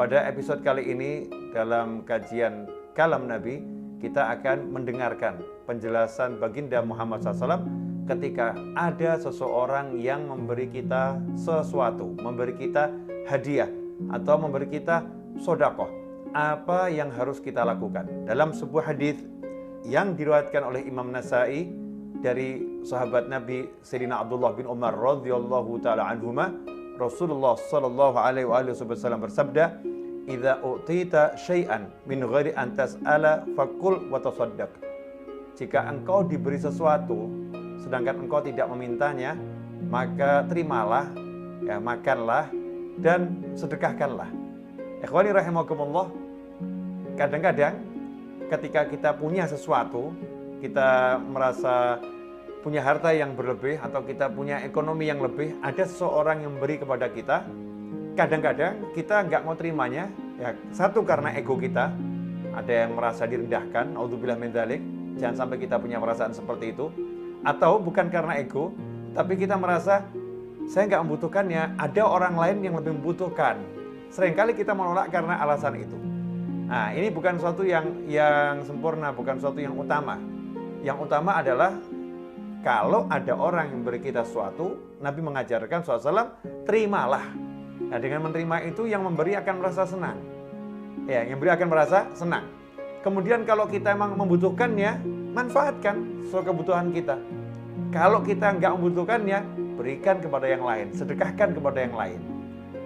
Pada episode kali ini dalam kajian Kalam Nabi, kita akan mendengarkan penjelasan baginda Muhammad SAW ketika ada seseorang yang memberi kita sesuatu, memberi kita hadiah atau memberi kita sedekah. Apa yang harus kita lakukan? Dalam sebuah hadis yang diriwayatkan oleh Imam Nasa'i dari sahabat Nabi Sayyidina Abdullah bin Umar radhiyallahu taala anhuma, Rasulullah sallallahu alaihi wasallam bersabda, "Idza utita syai'an min ghairi an tas'ala faqul wa tasaddaq." Jika engkau diberi sesuatu sedangkan engkau tidak memintanya, maka terimalah, ya, makanlah dan sedekahkanlah. Ikhwani rahimakumullah, kadang-kadang ketika kita punya sesuatu, kita merasa punya harta yang berlebih atau kita punya ekonomi yang lebih, ada seseorang yang memberi kepada kita, kadang-kadang kita nggak mau terimanya, ya, satu karena ego kita, ada yang merasa direndahkan, naudzubillah min dzalik, jangan sampai kita punya perasaan seperti itu, atau bukan karena ego, tapi kita merasa saya nggak membutuhkannya, ada orang lain yang lebih membutuhkan. Seringkali kita menolak karena alasan itu. Nah, ini bukan sesuatu yang sempurna, bukan sesuatu yang utama. Yang utama adalah kalau ada orang yang memberi kita sesuatu, Nabi mengajarkan SAW, terimalah. Nah, dengan menerima itu yang memberi akan merasa senang. Ya, yang memberi akan merasa senang. Kemudian kalau kita memang membutuhkannya, manfaatkan sesuai kebutuhan kita. Kalau kita nggak membutuhkannya, berikan kepada yang lain, sedekahkan kepada yang lain.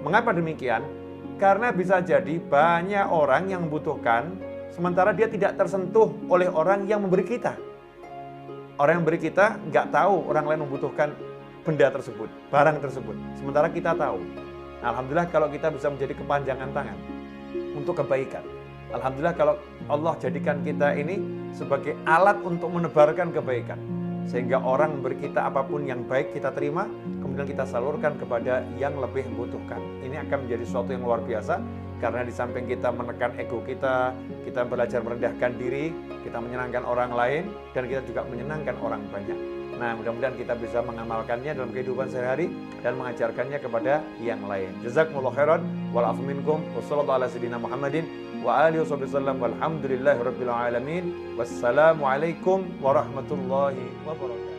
Mengapa demikian? Karena bisa jadi banyak orang yang membutuhkan, sementara dia tidak tersentuh oleh orang yang memberi kita. Orang yang memberi kita nggak tahu orang lain membutuhkan benda tersebut, barang tersebut. Sementara kita tahu. Alhamdulillah kalau kita bisa menjadi kepanjangan tangan untuk kebaikan. Alhamdulillah kalau Allah jadikan kita ini sebagai alat untuk menebarkan kebaikan. Sehingga orang memberi kita apapun yang baik kita terima, kemudian kita salurkan kepada yang lebih membutuhkan. Ini akan menjadi sesuatu yang luar biasa, karena di samping kita menekan ego kita belajar merendahkan diri, kita menyenangkan orang lain, dan kita juga menyenangkan orang banyak. Nah, mudah-mudahan kita bisa mengamalkannya dalam kehidupan sehari-hari dan mengajarkannya kepada yang lain. Jazakumullah khairan, wal afu minkum, wa sallallahu ala sayyidina Muhammadin wa alihi wasallam, walhamdulillahi rabbil alamin. Wassalamualaikum warahmatullahi wabarakatuh.